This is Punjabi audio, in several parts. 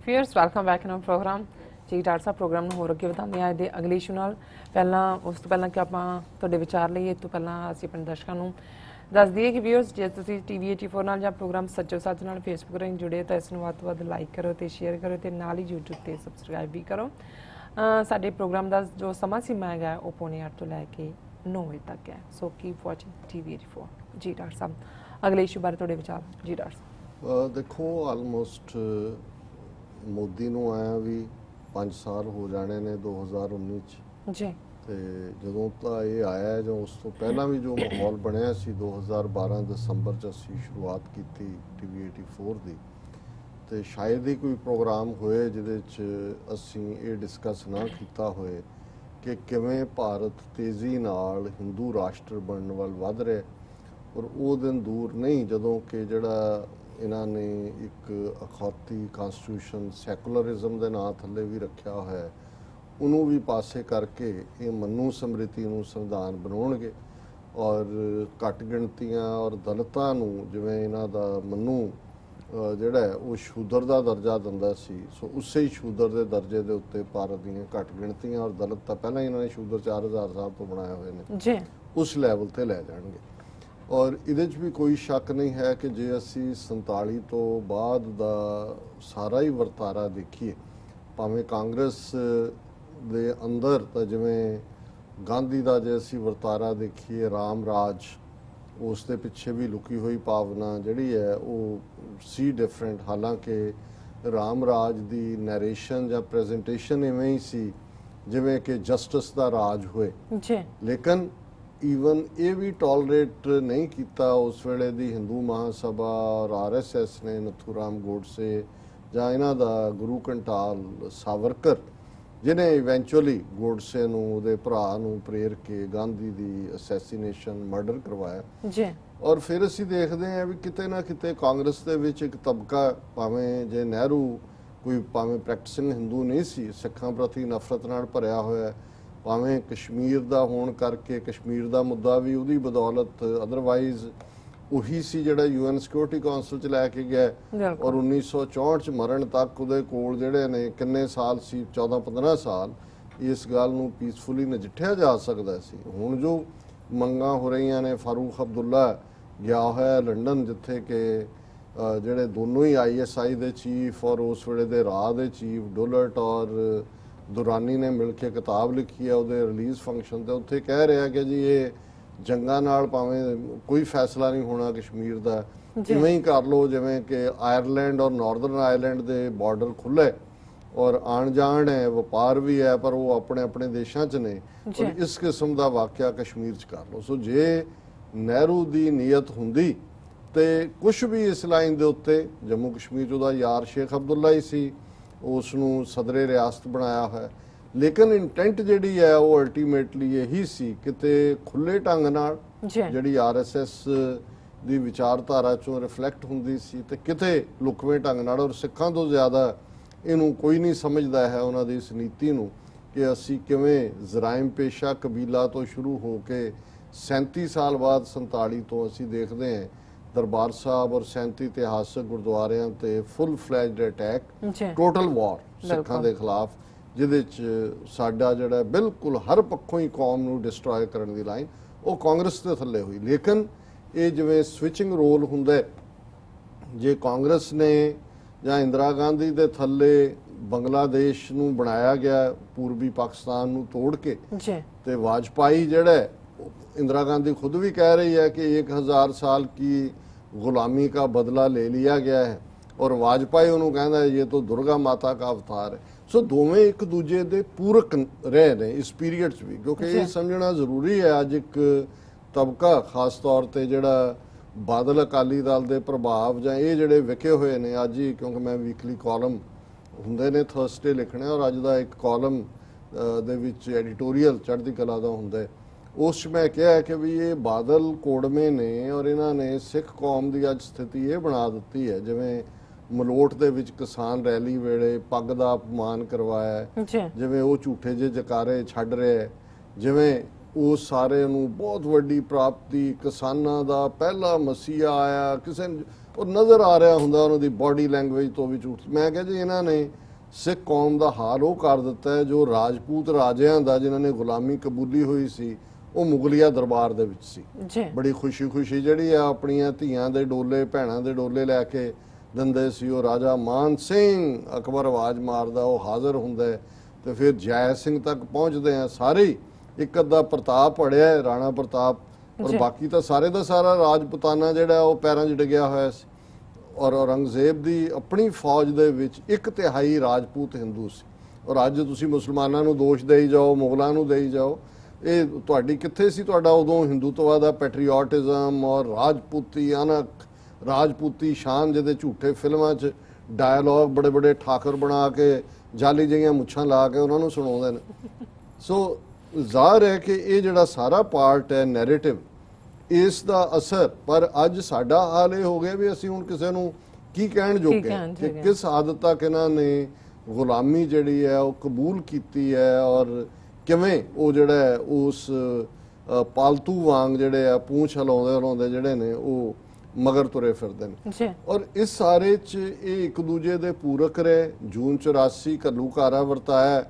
Viewers, welcome back in our program. ਜੀ ਡਾਕਟਰ ਸਾਹਿਬ ਪ੍ਰੋਗਰਾਮ ਨੂੰ ਹੋਰ ਅੱਗੇ ਵਧਾਉਂਦੇ ਹਾਂ ਅੱਜ ਦੇ ਅਗਲੇ ਇਸ਼ੂ ਨਾਲ। ਉਸ ਤੋਂ ਪਹਿਲਾਂ ਕਿ ਆਪਾਂ ਤੁਹਾਡੇ ਵਿਚਾਰ ਲਈਏ ਤੋਂ ਪਹਿਲਾਂ ਅਸੀਂ ਆਪਣੇ ਦਰਸ਼ਕਾਂ ਨੂੰ ਦੱਸ ਦਈਏ ਕਿ ਵਿਊਅਰਸ ਜੇ ਤੁਸੀਂ TV 84 ਨਾਲ ਜਾਂ ਪ੍ਰੋਗਰਾਮ ਸੱਚੋ ਸੱਚ ਨਾਲ ਫੇਸਬੁੱਕ ਰਾਹੀਂ ਜੁੜੇ ਤਾਂ ਇਸ ਨੂੰ ਵੱਧ ਤੋਂ ਵੱਧ ਲਾਈਕ ਕਰੋ ਤੇ ਸ਼ੇਅਰ ਕਰੋ ਤੇ ਨਾਲ ਹੀ YouTube ਤੇ ਸਬਸਕ੍ਰਾਈਬ ਵੀ ਕਰੋ। ਸਾਡੇ ਪ੍ਰੋਗਰਾਮ ਦਾ ਜੋ ਸਮਾਂ ਸੀਮਾ ਹੈਗਾ ਉਹ 8:45 ਤੋਂ ਲੈ ਕੇ 9 ਵਜੇ ਤੱਕ ਹੈ। ਸੋ ਕੀਪ ਵਾਚਿੰਗ TV 84। ਜੀ ਡਾਕਟਰ ਸਾਹਿਬ ਅਗਲੇ ਇਸ਼ੂ ਬਾਰੇ ਤੁਹਾਡੇ ਵਿਚਾਰ। ਜੀ ਡਾਕਟਰ ਸਾਹਿਬ ਦੇਖੋ ਆਲਮੋਸਟ ਮੋਦੀ ਨੂੰ ਆਇਆ ਵੀ 5 ਸਾਲ ਹੋ ਜਾਣੇ ਨੇ 2019 ਚ ਜੀ ਤੇ ਜਦੋਂ ਤਾਂ ਇਹ ਆਇਆ ਜਾਂ ਉਸ ਤੋਂ ਪਹਿਲਾਂ ਵੀ ਜੋ ਮਾਹੌਲ ਬਣਿਆ ਸੀ 2012 ਦਸੰਬਰ ਚ ਅਸੀਂ ਸ਼ੁਰੂਆਤ ਕੀਤੀ TV 84 ਦੀ ਤੇ ਸ਼ਾਇਦ ਹੀ ਕੋਈ ਪ੍ਰੋਗਰਾਮ ਹੋਏ ਜਿਹਦੇ ਚ ਅਸੀਂ ਇਹ ਡਿਸਕਸ ਨਾ ਕੀਤਾ ਹੋਏ ਕਿ ਕਿਵੇਂ ਭਾਰਤ ਤੇਜ਼ੀ ਨਾਲ ਹਿੰਦੂ ਰਾਸ਼ਟਰ ਬਣਨ ਵੱਲ ਵੱਧ ਰਿਹਾ ਔਰ ਉਹ ਦਿਨ ਦੂਰ ਨਹੀਂ ਜਦੋਂ ਕਿ ਜਿਹੜਾ ਇਹਨਾਂ ਨੇ ਇੱਕ ਅਖੌਤੀ ਕਨਸਟੀਟਿਊਸ਼ਨ ਸੈਕੂਲਰਿਜ਼ਮ ਦੇ ਨਾਂ ਥੱਲੇ ਵੀ ਰੱਖਿਆ ਹੋਇਆ ਉਹਨੂੰ ਵੀ ਪਾਸੇ ਕਰਕੇ ਇਹ ਮਨੂ ਸਮ੍ਰਿਤੀ ਨੂੰ ਸੰਵਿਧਾਨ ਬਣਾਉਣਗੇ ਔਰ ਘੱਟ ਗਿਣਤੀਆਂ ਔਰ ਦਲਿਤਾਂ ਨੂੰ ਜਿਵੇਂ ਇਹਨਾਂ ਦਾ ਮਨੂ ਜਿਹੜਾ ਉਹ ਸ਼ੂਦਰ ਦਾ ਦਰਜਾ ਦਿੰਦਾ ਸੀ ਸੋ ਉਸੇ ਹੀ ਸ਼ੂਦਰ ਦੇ ਦਰਜੇ ਦੇ ਉੱਤੇ ਭਾਰਤ ਦੀਆਂ ਘੱਟ ਗਿਣਤੀਆਂ ਔਰ ਦਲਿਤ ਤਾਂ ਪਹਿਲਾਂ ਹੀ ਇਹਨਾਂ ਨੇ ਸ਼ੂਦਰ 4000 ਸਾਹਿਬ ਤੋਂ ਬਣਾਏ ਹੋਏ ਨੇ ਜੀ ਉਸ ਲੈਵਲ ਤੇ ਲੈ ਜਾਣਗੇ ਔਰ ਇਹਦੇ 'ਚ ਵੀ ਕੋਈ ਸ਼ੱਕ ਨਹੀਂ ਹੈ ਕਿ ਜੇ ਅਸੀਂ 47 ਤੋਂ ਬਾਅਦ ਦਾ ਸਾਰਾ ਹੀ ਵਰਤਾਰਾ ਦੇਖੀਏ ਭਾਵੇਂ ਕਾਂਗਰਸ ਦੇ ਅੰਦਰ ਤਾਂ ਜਿਵੇਂ ਗਾਂਧੀ ਦਾ ਜੇ ਅਸੀਂ ਵਰਤਾਰਾ ਦੇਖੀਏ ਰਾਮ ਰਾਜ ਉਸ ਦੇ ਪਿੱਛੇ ਵੀ ਲੁਕੀ ਹੋਈ ਭਾਵਨਾ ਜਿਹੜੀ ਹੈ ਉਹ ਸੀ ਡਿਫਰੈਂਟ ਹਾਲਾਂਕਿ ਰਾਮ ਰਾਜ ਦੀ ਨੈਰੇਸ਼ਨ ਜਾਂ ਪ੍ਰੈਜੈਂਟੇਸ਼ਨ ਇਵੇਂ ਹੀ ਸੀ ਜਿਵੇਂ ਕਿ ਜਸਟਿਸ ਦਾ ਰਾਜ ਹੋਏ ਜੀ ਲੇਕਿਨ ਈਵਨ ਇਹ ਵੀ ਟੋਲਰੇਟ ਨਹੀਂ ਕੀਤਾ ਉਸ ਵੇਲੇ ਦੀ ਹਿੰਦੂ ਮਹਾਸਭਾ ਔਰ RSS ਨੇ ਨਥੂਰਾਮ ਗੋਡਸੇ ਜਾਂ ਇਹਨਾਂ ਦਾ ਗੁਰੂ ਕੰਟਾਲ ਸਾਵਰਕਰ ਜਿਹਨੇ ਇਵੈਂਚੁਅਲੀ ਗੋਡਸੇ ਨੂੰ ਉਹਦੇ ਭਰਾ ਨੂੰ ਪ੍ਰੇਰ ਕੇ ਗਾਂਧੀ ਦੀ ਅਸੈਸੀਨੇਸ਼ਨ ਮਰਡਰ ਕਰਵਾਇਆ ਜੀ ਔਰ ਫਿਰ ਅਸੀਂ ਦੇਖਦੇ ਹਾਂ ਵੀ ਕਿਤੇ ਨਾ ਕਿਤੇ ਕਾਂਗਰਸ ਦੇ ਵਿੱਚ ਇੱਕ ਤਬਕਾ ਭਾਵੇਂ ਜੇ ਨਹਿਰੂ ਕੋਈ ਭਾਵੇਂ ਪ੍ਰੈਕਟਿਸਿੰਗ ਹਿੰਦੂ ਨਹੀਂ ਸੀ ਸਿੱਖਾਂ ਪ੍ਰਤੀ ਨਫ਼ਰਤ ਨਾਲ ਭਰਿਆ ਹੋਇਆ ਭਾਵੇਂ ਕਸ਼ਮੀਰ ਦਾ ਹੋਣ ਕਰਕੇ ਕਸ਼ਮੀਰ ਦਾ ਮੁੱਦਾ ਵੀ ਉਹਦੀ ਬਦੌਲਤ ਅਦਰਵਾਈਜ਼ ਉਹੀ ਸੀ ਜਿਹੜਾ UN ਸਿਕਿਉਰਿਟੀ ਕਾਉਂਸਲ ਚ ਲੈ ਕੇ ਗਿਆ ਔਰ 1964 ਚ ਮਰਨ ਤੱਕ ਉਹਦੇ ਕੋਲ ਜਿਹੜੇ ਨੇ ਕਿੰਨੇ ਸਾਲ ਸੀ 14-15 ਸਾਲ ਇਸ ਗੱਲ ਨੂੰ ਪੀਸਫੁਲੀ ਨਜਿੱਠਿਆ ਜਾ ਸਕਦਾ ਸੀ ਹੁਣ ਜੋ ਮੰਗਾਂ ਹੋ ਰਹੀਆਂ ਨੇ ਫਾਰੂਕ ਅਬਦੁੱਲਾ ਗਿਆ ਹੋਇਆ ਲੰਡਨ ਜਿੱਥੇ ਕਿ ਜਿਹੜੇ ਦੋਨੋਂ ਹੀ ISI ਦੇ ਚੀਫ ਔਰ ਉਸ ਵੇਲੇ ਦੇ ਰਾਹ ਦੇ ਚੀਫ ਡੋਲਟ ਔਰ ਦੁਰਾਨੀ ਨੇ ਮਿਲ ਕੇ ਕਿਤਾਬ ਲਿਖੀ ਹੈ ਉਹਦੇ ਰਿਲੀਜ਼ ਫੰਕਸ਼ਨ ਤੇ ਉੱਥੇ ਕਹਿ ਰਿਹਾ ਕਿ ਜੀ ਇਹ ਜੰਗਾਂ ਨਾਲ ਭਾਵੇਂ ਕੋਈ ਫੈਸਲਾ ਨਹੀਂ ਹੋਣਾ ਕਸ਼ਮੀਰ ਦਾ ਜਿਵੇਂ ਹੀ ਕਰ ਲਓ ਜਿਵੇਂ ਕਿ ਆਇਰਲੈਂਡ ਔਰ ਨਾਰਦਰਨ ਆਇਰਲੈਂਡ ਦੇ ਬਾਰਡਰ ਖੁੱਲੇ ਔਰ ਆਣ ਜਾਣ ਹੈ ਵਪਾਰ ਵੀ ਹੈ ਪਰ ਉਹ ਆਪਣੇ ਆਪਣੇ ਦੇਸ਼ਾਂ 'ਚ ਨੇ ਔਰ ਇਸ ਕਿਸਮ ਦਾ ਵਾਕਿਆ ਕਸ਼ਮੀਰ 'ਚ ਕਰ ਲਓ ਸੋ ਜੇ ਨਹਿਰੂ ਦੀ ਨੀਅਤ ਹੁੰਦੀ ਤੇ ਕੁਝ ਵੀ ਇਸ ਲਾਈਨ ਦੇ ਉੱਤੇ ਜੰਮੂ ਕਸ਼ਮੀਰ 'ਚ ਉਹਦਾ ਯਾਰ ਸ਼ੇਖ ਅਬਦੁੱਲਾ ਹੀ ਸੀ ਉਸ ਨੂੰ ਸਦਰੇ ਰਿਆਸਤ ਬਣਾਇਆ ਹੋਇਆ ਲੇਕਿਨ ਇੰਟੈਂਟ ਜਿਹੜੀ ਹੈ ਉਹ ਅਲਟੀਮੇਟਲੀ ਇਹੀ ਸੀ ਕਿਤੇ ਖੁੱਲੇ ਢੰਗ ਨਾਲ ਜਿਹੜੀ RSS ਦੀ ਵਿਚਾਰਧਾਰਾ ਚੋਂ ਰਿਫਲੈਕਟ ਹੁੰਦੀ ਸੀ ਤੇ ਕਿਤੇ ਲੁਕਵੇਂ ਢੰਗ ਨਾਲ ਔਰ ਸਿੱਖਾਂ ਤੋਂ ਜ਼ਿਆਦਾ ਇਹਨੂੰ ਕੋਈ ਨਹੀਂ ਸਮਝਦਾ ਹੈ ਉਹਨਾਂ ਦੀ ਇਸ ਨੀਤੀ ਨੂੰ ਕਿ ਅਸੀਂ ਕਿਵੇਂ ਜ਼ਰਾਇਮ ਪੇਸ਼ਾ ਕਬੀਲਾ ਤੋਂ ਸ਼ੁਰੂ ਹੋ ਕੇ 37 ਸਾਲ ਬਾਅਦ 47 ਤੋਂ ਅਸੀਂ ਦੇਖਦੇ ਹਾਂ ਦਰਬਾਰ ਸਾਹਿਬ ਔਰ 37 ਇਤਿਹਾਸਕ ਗੁਰਦੁਆਰਿਆਂ ਤੇ ਫੁੱਲ ਫਲੈਜਡ ਅਟੈਕ ਟੋਟਲ ਵਾਰ ਸਿੱਖਾਂ ਦੇ ਖਿਲਾਫ ਜਿਹਦੇ ਚ ਸਾਡਾ ਜਿਹੜਾ ਬਿਲਕੁਲ ਹਰ ਪੱਖੋਂ ਹੀ ਕੌਮ ਨੂੰ ਡਿਸਟਰੋਏ ਕਰਨ ਦੀ ਲਾਈਨ ਉਹ ਕਾਂਗਰਸ ਦੇ ਥੱਲੇ ਹੋਈ ਲੇਕਿਨ ਇਹ ਜਿਵੇਂ ਸਵਿਚਿੰਗ ਰੋਲ ਹੁੰਦਾ ਜੇ ਕਾਂਗਰਸ ਨੇ ਜਾਂ ਇੰਦਰਾ ਗਾਂਧੀ ਦੇ ਥੱਲੇ ਬੰਗਲਾਦੇਸ਼ ਨੂੰ ਬਣਾਇਆ ਗਿਆ ਪੂਰਬੀ ਪਾਕਿਸਤਾਨ ਨੂੰ ਤੋੜ ਕੇ ਤੇ ਵਾਜਪਾਈ ਜਿਹੜਾ इंदिरा गांधी खुद भी कह रही है कि 1000 साल की गुलामी का बदला ले लिया गया है और वाजपेयी उन्होंने कहना है ये तो दुर्गा माता का अवतार है सो दोवें एक दूजे दे पूरक रहे ने इस पीरीयड च भी क्योंकि ये समझना जरूरी है अज एक तबका खास तौर पर जोड़ा बादल अकाली दल के प्रभाव ਜਾਂ ਇਹ ਜਿਹੜੇ ਵਿਕੇ ਹੋਏ ਨੇ ਅੱਜ ਹੀ ਕਿਉਂਕਿ ਮੈਂ ਵੀਕਲੀ ਕਾਲਮ ਹੁੰਦੇ ਨੇ ਥਰਸਡੇ ਲਿਖਣੇ ਔਰ ਅੱਜ ਦਾ ਇੱਕ ਕਾਲਮ ਦੇ ਵਿੱਚ ਐਡੀਟੋਰੀਅਲ ਚੜ੍ਹਦੀ ਕਲਾ ਦਾ ਹੁੰਦਾ ਉਸ 'ਚ ਮੈਂ ਕਿਹਾ ਕਿ ਵੀ ਇਹ ਬਾਦਲ ਕੋੜਮੇ ਨੇ ਔਰ ਇਹਨਾਂ ਨੇ ਸਿੱਖ ਕੌਮ ਦੀ ਅੱਜ ਸਥਿਤੀ ਇਹ ਬਣਾ ਦਿੱਤੀ ਹੈ ਜਿਵੇਂ ਮਲੋਟ ਦੇ ਵਿੱਚ ਕਿਸਾਨ ਰੈਲੀ ਵੇਲੇ ਪੱਗ ਦਾ ਅਪਮਾਨ ਕਰਵਾਇਆ ਜਿਵੇਂ ਉਹ ਝੂਠੇ ਜਿਹੇ ਜਕਾਰੇ ਛੱਡ ਰਿਹਾ ਜਿਵੇਂ ਉਹ ਸਾਰੇ ਨੂੰ ਬਹੁਤ ਵੱਡੀ ਪ੍ਰਾਪਤੀ, ਕਿਸਾਨਾਂ ਦਾ ਪਹਿਲਾ ਮਸੀਹਾ ਆਇਆ, ਕਿਸੇ ਨੂੰ ਉਹ ਨਜ਼ਰ ਆ ਰਿਹਾ ਹੁੰਦਾ ਉਹਨਾਂ ਦੀ ਬਾਡੀ ਲੈਂਗੁਏਜ ਤੋਂ ਵੀ ਝੂਠ। ਮੈਂ ਕਿਹਾ ਜੀ ਇਹਨਾਂ ਨੇ ਸਿੱਖ ਕੌਮ ਦਾ ਹਾਲ ਉਹ ਕਰ ਦਿੱਤਾ ਹੈ ਜੋ ਰਾਜਪੂਤ ਰਾਜਿਆਂ ਦਾ ਜਿਨ੍ਹਾਂ ਨੇ ਗੁਲਾਮੀ ਕਬੂਲੀ ਹੋਈ ਸੀ ਉਹ ਮੁਗਲਿਆ ਦਰਬਾਰ ਦੇ ਵਿੱਚ ਸੀ। ਬੜੀ ਖੁਸ਼ੀ ਜਿਹੜੀ ਆ ਆਪਣੀਆਂ ਧੀਆਂ ਦੇ ਡੋਲੇ, ਭੈਣਾਂ ਦੇ ਡੋਲੇ ਲੈ ਕੇ ਦਿੰਦੇ ਸੀ। ਉਹ ਰਾਜਾ ਮਾਨ ਸਿੰਘ, ਅਕਬਰ ਆਵਾਜ਼ ਮਾਰਦਾ, ਉਹ ਹਾਜ਼ਰ ਹੁੰਦਾ ਤੇ ਫਿਰ ਜੈ ਸਿੰਘ ਤੱਕ ਪਹੁੰਚਦੇ ਆ ਸਾਰੇ। ਇੱਕ ਅੱਧਾ ਪ੍ਰਤਾਪ ਅੜਿਆ, ਰਾਣਾ ਪ੍ਰਤਾਪ, ਔਰ ਬਾਕੀ ਤਾਂ ਸਾਰੇ ਦਾ ਸਾਰਾ ਰਾਜਪੂਤਾਨਾ ਜਿਹੜਾ ਉਹ ਪੈਰਾਂ 'ਚ ਡਿੱਗਿਆ ਹੋਇਆ ਸੀ। ਔਰ ਔਰੰਗਜ਼ੇਬ ਦੀ ਆਪਣੀ ਫੌਜ ਦੇ ਵਿੱਚ 1/3 ਰਾਜਪੂਤ ਹਿੰਦੂ ਸੀ। ਔਰ ਅੱਜ ਤੁਸੀਂ ਮੁਸਲਮਾਨਾਂ ਨੂੰ ਦੋਸ਼ ਦੇਈ ਜਾਓ, ਮੁਗਲਾਂ ਨੂੰ ਦੇਈ ਜਾਓ, ਇਹ ਤੁਹਾਡੀ ਕਿੱਥੇ ਸੀ ਤੁਹਾਡਾ ਉਦੋਂ ਹਿੰਦੂਤਵਾ ਦਾ ਪੈਟਰੀਓਟਿਜ਼ਮ ਔਰ ਰਾਜਪੂਤੀ ਅਣਖ, ਰਾਜਪੂਤੀ ਸ਼ਾਨ, ਜਿਹਦੇ ਝੂਠੇ ਫਿਲਮਾਂ 'ਚ ਡਾਇਲੌਗ ਬੜੇ ਬੜੇ ਠਾਕਰ ਬਣਾ ਕੇ ਜਾਲੀ ਜਿਹੀਆਂ ਮੁੱਛਾਂ ਲਾ ਕੇ ਉਹਨਾਂ ਨੂੰ ਸੁਣਾਉਂਦੇ ਨੇ। ਸੋ ਜ਼ਾਹਰ ਹੈ ਕਿ ਇਹ ਜਿਹੜਾ ਸਾਰਾ ਪਾਰਟ ਹੈ ਨੈਰੇਟਿਵ, ਇਸ ਦਾ ਅਸਰ, ਪਰ ਅੱਜ ਸਾਡਾ ਹਾਲ ਇਹ ਹੋ ਗਿਆ ਵੀ ਅਸੀਂ ਹੁਣ ਕਿਸੇ ਨੂੰ ਕੀ ਕਹਿਣ ਜੋਗੇ ਕਿ ਕਿਸ ਹੱਦ ਤੱਕ ਇਹਨਾਂ ਨੇ ਗੁਲਾਮੀ ਜਿਹੜੀ ਹੈ ਉਹ ਕਬੂਲ ਕੀਤੀ ਹੈ ਔਰ ਕਿਵੇਂ ਉਹ ਜਿਹੜਾ ਹੈ ਉਸ ਪਾਲਤੂ ਵਾਂਗ ਜਿਹੜੇ ਆ ਪੂੰਛ ਹਿਲਾਉਂਦੇ ਜਿਹੜੇ ਨੇ ਉਹ ਮਗਰ ਤੁਰੇ ਫਿਰਦੇ ਨੇ। ਔਰ ਇਸ ਸਾਰੇ 'ਚ ਇਹ ਇੱਕ ਦੂਜੇ ਦੇ ਪੂਰਕ ਰਹੇ। ਜੂਨ 84 ਘੱਲੂਘਾਰਾ ਵਰਤਾਇਆ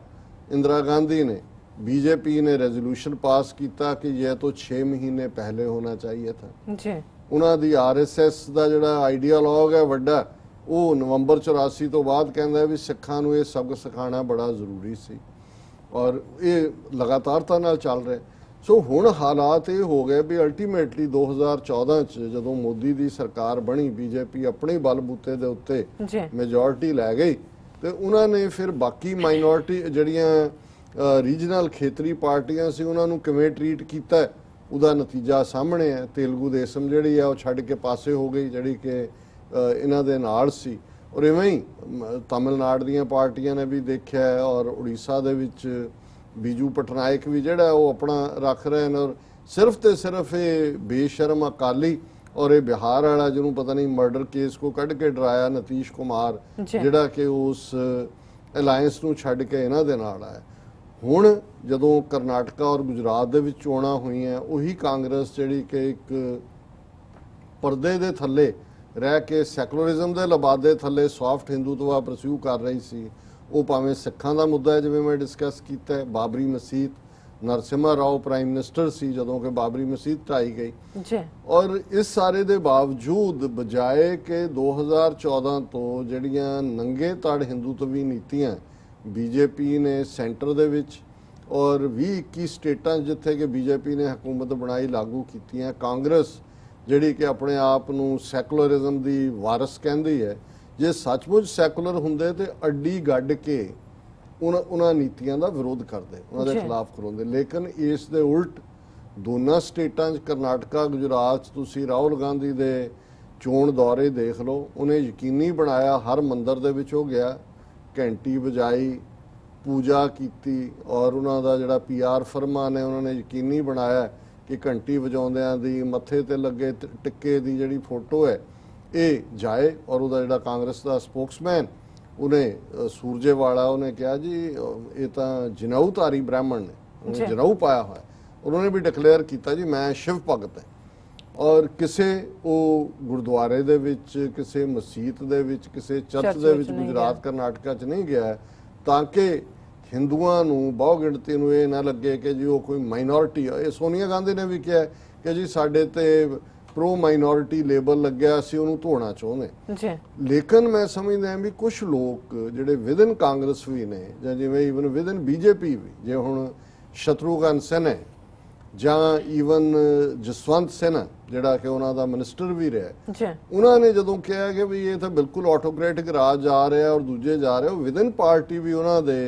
इंदिरा गांधी ने, बीजेपी ने रेजोल्यूशन पास किया कि यह तो 6 महीने पहले होना चाहिए था। उन्होंने दी RSS का जो आइडियालॉग है वड्डा, वो नवंबर 84 तो बाद कहता है भी सिखां नूं ये सबक सिखाना बड़ा जरूरी सी और ये लगातारता नाल चल रहा। सो हुण हालात ये हो गए भी अल्टीमेटली 2014 च जदों मोदी दी सरकार बनी, बीजेपी अपने बलबूते दे उत्ते मेजोरिटी लै गई तो उन्होंने फिर बाकी माइनॉरिटी जड़ियाँ रीजनल खेतरी पार्टियां सी उन्होंने किवें ट्रीट किया, उहदा नतीजा सामने है। तेलुगु देशम जिहड़ी है वो छड्ड के पासे हो गई जिहड़ी कि इन्हां दे नाल सी। और इवें ही तमिलनाडु दीयां पार्टियां ने भी देखा है और उड़ीसा दे विच बीजू पटनायक भी जिहड़ा वो अपना रख रहे हैं। और सिर्फ तो सिर्फ ये बेशरम अकाली और ये बिहार वाला जिन्हों पता नहीं मर्डर केस को कढ़ के डराया नीतीश कुमार जिहड़ा कि उस अलायंस नूं छड्ड के इन्हां दे नाल आया। हुण जदों करनाटका और गुजरात दे विच चोणां होईयां उही कांग्रेस जिहड़ी कि एक परदे दे थल्ले रह के सैकुलरिज्म दे लबादे थल्ले सॉफ्ट हिंदूत्वा परस्यू कर रही सी। वो भावें सिखां दा मुद्दा है जिवें मैं डिस्कस कीता है, बाबरी मसीत, नरसिम्हा राव प्राइम मिनिस्टर सी जदों कि बाबरी मसीत ढाई गई। और इस सारे दे बावजूद बजाए कि 2014 तो जड़ियां नंगे तड़ हिंदूत्वी नीतियां बीजेपी ने सेंटर दे विच और 20-21 स्टेटां जिथे कि बीजेपी ने हुकूमत बनाई लागू कीतियां, कांग्रेस जिहड़ी कि अपने आप नूं सैकुलरिज्म दी वारस कहंदी है, जे सचमुच सैकुलर हुंदे ते अड्डी गड्ड के उन्हां नीतियां दा विरोध करदे, उन्हां दे खिलाफ खड़ोंदे। लेकिन इस दे उल्ट दोनों स्टेटां करनाटका गुजरात तुसीं राहुल गांधी दे चोण दौरे देख लो, उन्हें यकीनी बनाया हर मंदिर दे विच हो गया, घंटी बजाई, पूजा की और उन्हां दा जिहड़ा PR फर्मा ने उन्होंने यकीनी बनाया कि घंटी वजाउंदियां दी मत्थे ते लगे टिक्के दी जिहड़ी फोटो है ये जाए। और उहदा जिहड़ा कांग्रेस का स्पोक्समैन उन्हें सूरजेवाला उन्हें कहा जी ये तो जनेऊधारी ब्राह्मण ने, उन्हें जनेऊ पाया हुआ है, उन्होंने भी डिकलेयर किया जी मैं शिव भगत है। और किसी वो गुरुद्वारे दे विच, किसी मसीत दे विच, किसी चर्च दे विच गुजरात करनाटका च नहीं गया है ताकि हिंदुआं नूं बहु गिणती नूं ये ना लगे कि जी वो कोई माइनॉरिटी है। सोनिया गांधी ने भी कहा कि जी साडे ते प्रो माइनॉरिटी लेबल लग्या, असीं उहनूं धोना चाहुंदे। लेकिन मैं समझदा भी कुछ लोग जिहड़े विदिन कांग्रेस भी ने जां जिवें ईवन विदिन बीजेपी भी, जे हुण शत्रुघ्न सिन्हा जां ईवन जसवंत सिन्हा जिहड़ा कि उन्हां दा मिनिस्टर भी रहा, उन्होंने जदों कहा कि भी ये तो बिल्कुल ऑटोक्रेटिक राज जा रहा और दूजे जा रहे, विदिन पार्टी भी उन्हां दे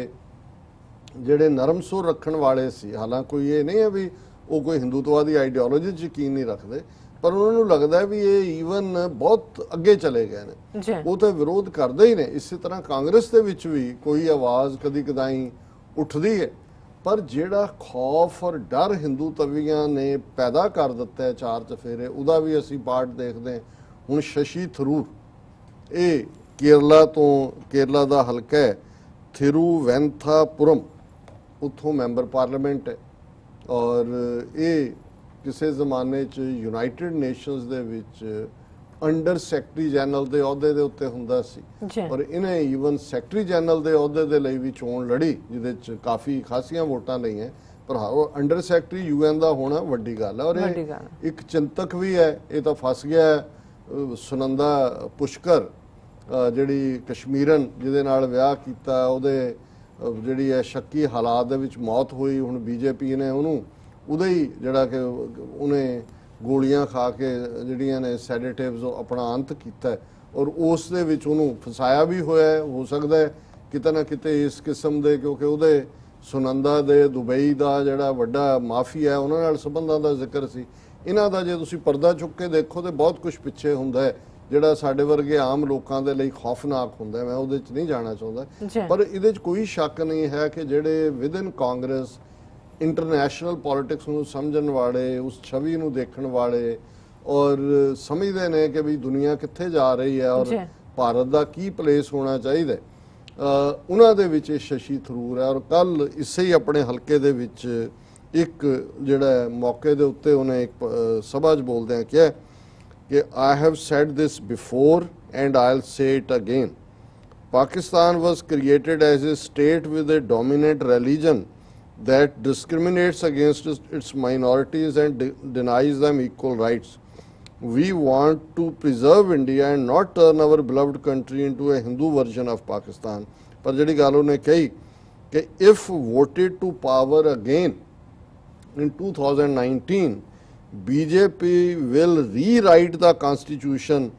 जिहड़े नरम सुर रखण वाले सी। हालांकि कोई ये नहीं है भी वो कोई हिंदूत्वा दी आइडियोलॉजी यकीन नहीं रखते, पर उन्होंने लगता है भी ये ईवन बहुत अगे चले गए ने, वो तो विरोध करते ही ने। इस तरह कांग्रेस के विच भी कोई आवाज़ कदी कदाई उठती है, पर जिहड़ा खौफ और डर हिंदू तवियां ने पैदा कर दिता है चार चफेरे, उहदा भी असीं पार्ट देखते हैं। हुण शशि थरूर ये केरला दा हलका है थिरुवैंथापुरम, उत्थों मैंबर पार्लीमेंट है, ਔਰ ਇਹ ਕਿਸੇ ਜ਼ਮਾਨੇ 'ਚ ਯੂਨਾਈਟਿਡ ਨੇਸ਼ਨਸ ਦੇ ਵਿੱਚ ਅੰਡਰ ਸੈਕਟਰੀ ਜਨਰਲ ਦੇ ਅਹੁਦੇ ਦੇ ਉੱਤੇ ਹੁੰਦਾ ਸੀ ਔਰ ਇਹਨੇ ਈਵਨ ਸੈਕਟਰੀ ਜਨਰਲ ਦੇ ਅਹੁਦੇ ਦੇ ਲਈ ਵੀ ਚੋਣ ਲੜੀ, ਜਿਹਦੇ 'ਚ ਕਾਫੀ ਖਾਸੀਆਂ ਵੋਟਾਂ ਲਈਆਂ। ਪਰ ਉਹ ਅੰਡਰ ਸੈਕਟਰੀ ਯੂਐਨ ਦਾ ਹੋਣਾ ਵੱਡੀ ਗੱਲ ਹੈ ਔਰ ਇਹ ਇੱਕ ਚਿੰਤਕ ਵੀ ਹੈ। ਇਹ ਤਾਂ ਫਸ ਗਿਆ ਸੁਨੰਦਾ ਪੁਸ਼ਕਰ, ਜਿਹੜੀ ਕਸ਼ਮੀਰਨ ਜਿਹਦੇ ਨਾਲ ਵਿਆਹ ਕੀਤਾ, ਉਹਦੇ ਜਿਹੜੀ ਹੈ ਸ਼ੱਕੀ ਹਾਲਾਤ ਦੇ ਵਿੱਚ ਮੌਤ ਹੋਈ। ਹੁਣ ਬੀਜੇਪੀ ਨੇ ਉਹਨੂੰ ਉਹਦੇ ਹੀ ਜਿਹੜਾ ਕਿ ਉਹਨੇ ਗੋਲੀਆਂ ਖਾ ਕੇ ਜਿਹੜੀਆਂ ਨੇ ਸੈਡੇਟਿਵਸ ਆਪਣਾ ਅੰਤ ਕੀਤਾ ਔਰ ਉਸ ਦੇ ਵਿੱਚ ਉਹਨੂੰ ਫਸਾਇਆ ਵੀ ਹੋਇਆ। ਹੋ ਸਕਦਾ ਹੈ ਕਿਤੇ ਨਾ ਕਿਤੇ ਇਸ ਕਿਸਮ ਦੇ, ਕਿਉਂਕਿ ਉਹਦੇ ਸੁਨੰਦਾ ਦੇ ਦੁਬਈ ਦਾ ਜਿਹੜਾ ਵੱਡਾ ਮਾਫੀਆ ਹੈ ਉਹਨਾਂ ਨਾਲ ਸੰਬੰਧਾਂ ਦਾ ਜ਼ਿਕਰ ਸੀ। ਇਹਨਾਂ ਦਾ ਜੇ ਤੁਸੀਂ ਪਰਦਾ ਚੁੱਕ ਕੇ ਦੇਖੋ ਤੇ ਬਹੁਤ ਕੁਝ ਪਿੱਛੇ ਹੁੰਦਾ ਹੈ ਜਿਹੜਾ ਸਾਡੇ ਵਰਗੇ ਆਮ ਲੋਕਾਂ ਦੇ ਲਈ ਖੌਫਨਾਕ ਹੁੰਦਾ। ਮੈਂ ਉਹਦੇ 'ਚ ਨਹੀਂ ਜਾਣਾ ਚਾਹੁੰਦਾ, ਪਰ ਇਹਦੇ 'ਚ ਕੋਈ ਸ਼ੱਕ ਨਹੀਂ ਹੈ ਕਿ ਜਿਹੜੇ ਵਿਦਨ ਕਾਂਗਰਸ ਇੰਟਰਨੈਸ਼ਨਲ ਪੋਲਿਟਿਕਸ ਨੂੰ ਸਮਝਣ ਵਾਲੇ, ਉਸ ਛਵੀ ਨੂੰ ਦੇਖਣ ਵਾਲੇ ਔਰ ਸਮਝਦੇ ਨੇ ਕਿ ਵੀ ਦੁਨੀਆ ਕਿੱਥੇ ਜਾ ਰਹੀ ਹੈ ਔਰ ਭਾਰਤ ਦਾ ਕੀ ਪਲੇਸ ਹੋਣਾ ਚਾਹੀਦਾ, ਉਹਨਾਂ ਦੇ ਵਿੱਚ ਇਹ ਸ਼ਸ਼ੀ ਥਰੂਰ ਹੈ। ਔਰ ਕੱਲ ਇਸੇ ਹੀ ਆਪਣੇ ਹਲਕੇ ਦੇ ਵਿੱਚ ਇੱਕ ਜਿਹੜਾ ਮੌਕੇ ਦੇ ਉੱਤੇ ਉਹਨੇ ਇੱਕ ਸਭਾ 'ਚ ਬੋਲਦਿਆਂ ਕਿਹਾ ਕਿ I have said this before and I'll say it again. Pakistan was created as a state with a dominant religion that discriminates against its minorities and denies them equal rights. We want to preserve India and not turn our beloved country into a Hindu version of Pakistan. पर जिहड़ी गल उन्हें कही कि if voted to power again in 2019, BJP will rewrite the constitution,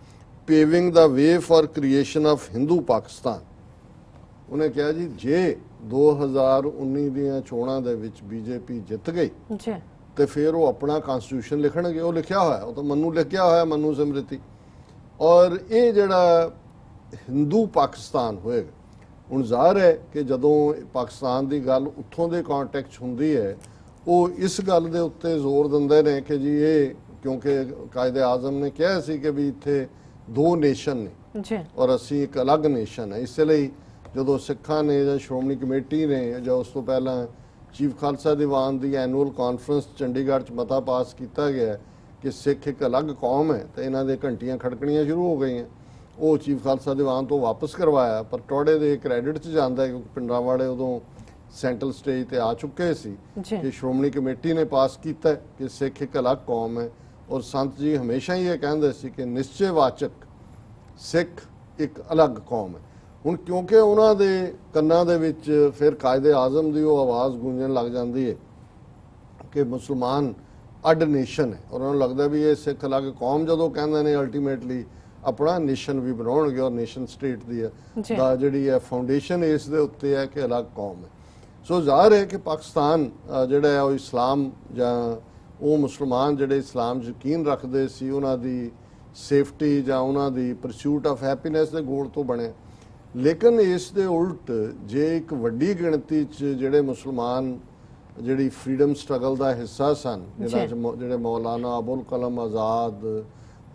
paving the way for creation of Hindu Pakistan. उन्हें कहा जी जे 2019 ਦੀਆਂ ਚੋਣਾਂ ਦੇ ਵਿੱਚ ਬੀਜੇਪੀ ਜਿੱਤ ਗਈ ਤੇ ਫਿਰ ਉਹ ਆਪਣਾ ਕਨਸਟੀਟਿਊਸ਼ਨ ਲਿਖਣਗੇ। ਉਹ ਲਿਖਿਆ ਹੋਇਆ, ਉਹ ਤਾਂ ਮਨੂੰ ਲਿਖਿਆ ਹੋਇਆ, ਮਨੂੰ ਸਮ੍ਰਿਤੀ। ਔਰ ਇਹ ਜਿਹੜਾ ਹਿੰਦੂ ਪਾਕਿਸਤਾਨ ਹੋਏਗਾ, ਹੁਣ ਜ਼ਾਹਰ ਹੈ ਕਿ ਜਦੋਂ ਪਾਕਿਸਤਾਨ ਦੀ ਗੱਲ ਉੱਥੋਂ ਦੇ ਕੰਟੈਕਸਟ ਹੁੰਦੀ ਹੈ, ਉਹ ਇਸ ਗੱਲ ਦੇ ਉੱਤੇ ਜ਼ੋਰ ਦਿੰਦੇ ਨੇ ਕਿ ਜੀ ਇਹ ਕਿਉਂਕਿ ਕਾਇਦੇ ਆਜ਼ਮ ਨੇ ਕਿਹਾ ਸੀ ਕਿ ਵੀ ਇੱਥੇ ਦੋ ਨੇਸ਼ਨ ਨੇ ਔਰ ਅਸੀਂ ਇੱਕ ਅਲੱਗ ਨੇਸ਼ਨ ਹੈ। ਇਸ ਲਈ ਜਦੋਂ ਸਿੱਖਾਂ ਨੇ ਜਾਂ ਸ਼੍ਰੋਮਣੀ ਕਮੇਟੀ ਨੇ ਜਾਂ ਉਸ ਤੋਂ ਪਹਿਲਾਂ ਚੀਫ ਖਾਲਸਾ ਦੀਵਾਨ ਦੀ ਐਨੂਅਲ ਕਾਨਫਰੰਸ ਚੰਡੀਗੜ੍ਹ 'ਚ ਮਤਾ ਪਾਸ ਕੀਤਾ ਗਿਆ ਕਿ ਸਿੱਖ ਇੱਕ ਅਲੱਗ ਕੌਮ ਹੈ ਤੇ ਇਹਨਾਂ ਦੇ ਘੰਟੀਆਂ ਖੜਕਣੀਆਂ ਸ਼ੁਰੂ ਹੋ ਗਈਆਂ। ਉਹ ਚੀਫ ਖਾਲਸਾ ਦੀਵਾਨ ਤੋਂ ਵਾਪਸ ਕਰਵਾਇਆ, ਪਰ ਟੋੜੇ ਦੇ ਕ੍ਰੈਡਿਟ 'ਚ ਜਾਂਦਾ ਕਿਉਂਕਿ ਪਿੰਡਾਂ ਵਾਲੇ ਉਦੋਂ ਸੈਂਟਰਲ ਸਟੇਜ ਤੇ ਆ ਚੁੱਕੇ ਸੀ ਕਿ ਸ਼੍ਰੋਮਣੀ ਕਮੇਟੀ ਨੇ ਪਾਸ ਕੀਤਾ ਕਿ ਸਿੱਖ ਇੱਕ ਅਲੱਗ ਕੌਮ ਹੈ। ਔਰ ਸੰਤ ਜੀ ਹਮੇਸ਼ਾ ਹੀ ਇਹ ਕਹਿੰਦੇ ਸੀ ਕਿ ਨਿਸ਼ਚੈਵਾਚਕ ਸਿੱਖ ਇੱਕ ਅਲੱਗ ਕੌਮ ਹੈ। ਹੁਣ ਕਿਉਂਕਿ ਉਹਨਾਂ ਦੇ ਕੰਨਾਂ ਦੇ ਵਿੱਚ ਫਿਰ ਕਾਇਦੇ ਆਜ਼ਮ ਦੀ ਉਹ ਆਵਾਜ਼ ਗੂੰਜਣ ਲੱਗ ਜਾਂਦੀ ਹੈ ਕਿ ਮੁਸਲਮਾਨ ਅੱਡ ਨੇਸ਼ਨ ਹੈ, ਔਰ ਉਹਨਾਂ ਨੂੰ ਲੱਗਦਾ ਵੀ ਇਹ ਸਿੱਖ ਅਲੱਗ ਕੌਮ ਜਦੋਂ ਕਹਿੰਦੇ ਨੇ ਅਲਟੀਮੇਟਲੀ ਆਪਣਾ ਨੇਸ਼ਨ ਵੀ ਬਣਾਉਣਗੇ ਔਰ ਨੇਸ਼ਨ ਸਟੇਟ ਦੀ ਦਾ ਜਿਹੜੀ ਹੈ ਫਾਊਂਡੇਸ਼ਨ ਇਸ ਦੇ ਉੱਤੇ ਹੈ ਕਿ ਅਲੱਗ ਕੌਮ ਹੈ। ਸੋ ਜ਼ਾਹਰ ਹੈ ਕਿ ਪਾਕਿਸਤਾਨ ਜਿਹੜਾ ਹੈ ਉਹ ਇਸਲਾਮ ਜਾਂ ਉਹ ਮੁਸਲਮਾਨ ਜਿਹੜੇ ਇਸਲਾਮ 'ਚ ਯਕੀਨ ਰੱਖਦੇ ਸੀ ਉਹਨਾਂ ਦੀ ਸੇਫਟੀ ਜਾਂ ਉਹਨਾਂ ਦੀ ਪਰਸੂਟ ਆਫ ਹੈਪੀਨੈਸ ਦੇ ਗੋਲ ਤੋਂ ਬਣਿਆ। ਲੇਕਿਨ ਇਸ ਦੇ ਉਲਟ ਜੇ ਇੱਕ ਵੱਡੀ ਗਿਣਤੀ 'ਚ ਜਿਹੜੇ ਮੁਸਲਮਾਨ ਜਿਹੜੀ ਫਰੀडम ਸਟਰਗਲ ਦਾ ਹਿੱਸਾ ਸਨ, ਜਿਹਨਾਂ 'ਚ ਜਿਹੜੇ ਮੌਲਾਨਾ ਅਬੁਲ ਕਲਮ ਆਜ਼ਾਦ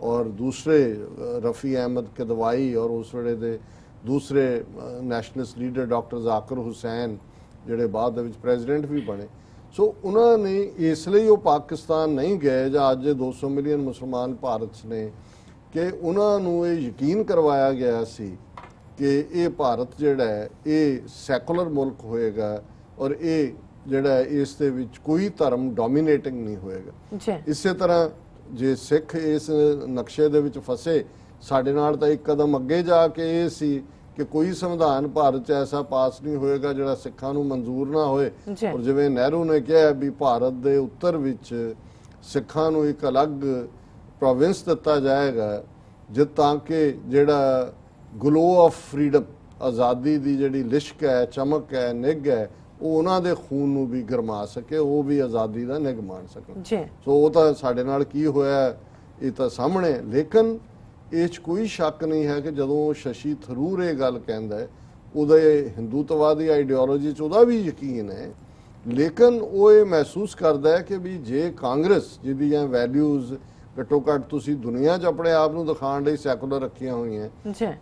ਔਰ ਦੂਸਰੇ ਰਫੀ ਅਹਿਮਦ ਕਦਵਾਈ ਔਰ ਉਸ ਵੇਲੇ ਦੇ ਦੂਸਰੇ nationalist leader doctor Zakir Hussain ਜਿਹੜੇ ਬਾਅਦ ਦੇ ਵਿੱਚ ਪ੍ਰੈਜ਼ੀਡੈਂਟ ਵੀ ਬਣੇ, ਸੋ ਉਹਨਾਂ ਨੇ ਇਸ ਲਈ ਉਹ ਪਾਕਿਸਤਾਨ ਨਹੀਂ ਗਏ ਜਾਂ ਅੱਜ 200 ਮਿਲੀਅਨ ਮੁਸਲਮਾਨ ਭਾਰਤ 'ਚ ਨੇ ਕਿ ਉਹਨਾਂ ਨੂੰ ਇਹ ਯਕੀਨ ਕਰਵਾਇਆ ਗਿਆ ਸੀ ਕਿ ਇਹ ਭਾਰਤ ਜਿਹੜਾ ਹੈ ਇਹ ਸੈਕੂਲਰ ਮੁਲਕ ਹੋਏਗਾ ਔਰ ਇਹ ਜਿਹੜਾ ਇਸ ਦੇ ਵਿੱਚ ਕੋਈ ਧਰਮ ਡੋਮੀਨੇਟਿੰਗ ਨਹੀਂ ਹੋਏਗਾ। ਇਸੇ ਤਰ੍ਹਾਂ ਜੇ ਸਿੱਖ ਇਸ ਨਕਸ਼ੇ ਦੇ ਵਿੱਚ ਫਸੇ, ਸਾਡੇ ਨਾਲ ਤਾਂ ਇੱਕ ਕਦਮ ਅੱਗੇ ਜਾ ਕੇ ਇਹ ਸੀ ਕਿ ਕੋਈ ਸੰਵਿਧਾਨ ਭਾਰਤ 'ਚ ਐਸਾ ਪਾਸ ਨਹੀਂ ਹੋਏਗਾ ਜਿਹੜਾ ਸਿੱਖਾਂ ਨੂੰ ਮਨਜ਼ੂਰ ਨਾ ਹੋਏ। ਔਰ ਜਿਵੇਂ ਨਹਿਰੂ ਨੇ ਕਿਹਾ ਵੀ ਭਾਰਤ ਦੇ ਉੱਤਰ ਵਿੱਚ ਸਿੱਖਾਂ ਨੂੰ ਇੱਕ ਅਲੱਗ ਪ੍ਰੋਵਿੰਸ ਦਿੱਤਾ ਜਾਏਗਾ ਜਿ ਤਾਂ ਕਿ ਜਿਹੜਾ ਗਲੋ ਆਫ ਫਰੀडम ਆਜ਼ਾਦੀ ਦੀ ਜਿਹੜੀ ਲਿਸ਼ਕ ਹੈ, ਚਮਕ ਹੈ, ਨਿੱਘ ਹੈ, ਉਹ ਉਹਨਾਂ ਦੇ ਖੂਨ ਨੂੰ ਵੀ ਗਰਮਾ ਸਕੇ, ਉਹ ਵੀ ਆਜ਼ਾਦੀ ਦਾ ਨਿੱਘ ਮਾਣ ਸਕਣ। ਸੋ ਉਹ ਤਾਂ ਸਾਡੇ ਨਾਲ ਕੀ ਹੋਇਆ ਇਹ ਤਾਂ ਸਾਹਮਣੇ। ਲੇਕਿਨ ਇਹ 'ਚ ਕੋਈ ਸ਼ੱਕ ਨਹੀਂ ਹੈ ਕਿ ਜਦੋਂ ਸ਼ਸ਼ੀ ਥਰੂਰ ਇਹ ਗੱਲ ਕਹਿੰਦਾ ਹੈ ਉਹਦੇ ਹਿੰਦੂਤਵਾਦੀ ਆਈਡੀਓਲੋਜੀ 'ਚ ਉਹਦਾ ਵੀ ਯਕੀਨ ਹੈ, ਲੇਕਿਨ ਉਹ ਇਹ ਮਹਿਸੂਸ ਕਰਦਾ ਹੈ ਕਿ ਵੀ ਜੇ ਕਾਂਗਰਸ ਜਿਹਦੀਆਂ ਵੈਲਿਊਜ਼ ਘੱਟੋ ਘੱਟ ਤੁਸੀਂ ਦੁਨੀਆ 'ਚ ਆਪਣੇ ਆਪ ਨੂੰ ਦਿਖਾਉਣ ਲਈ ਸੈਕੂਲਰ ਰੱਖੀਆਂ ਹੋਈਆਂ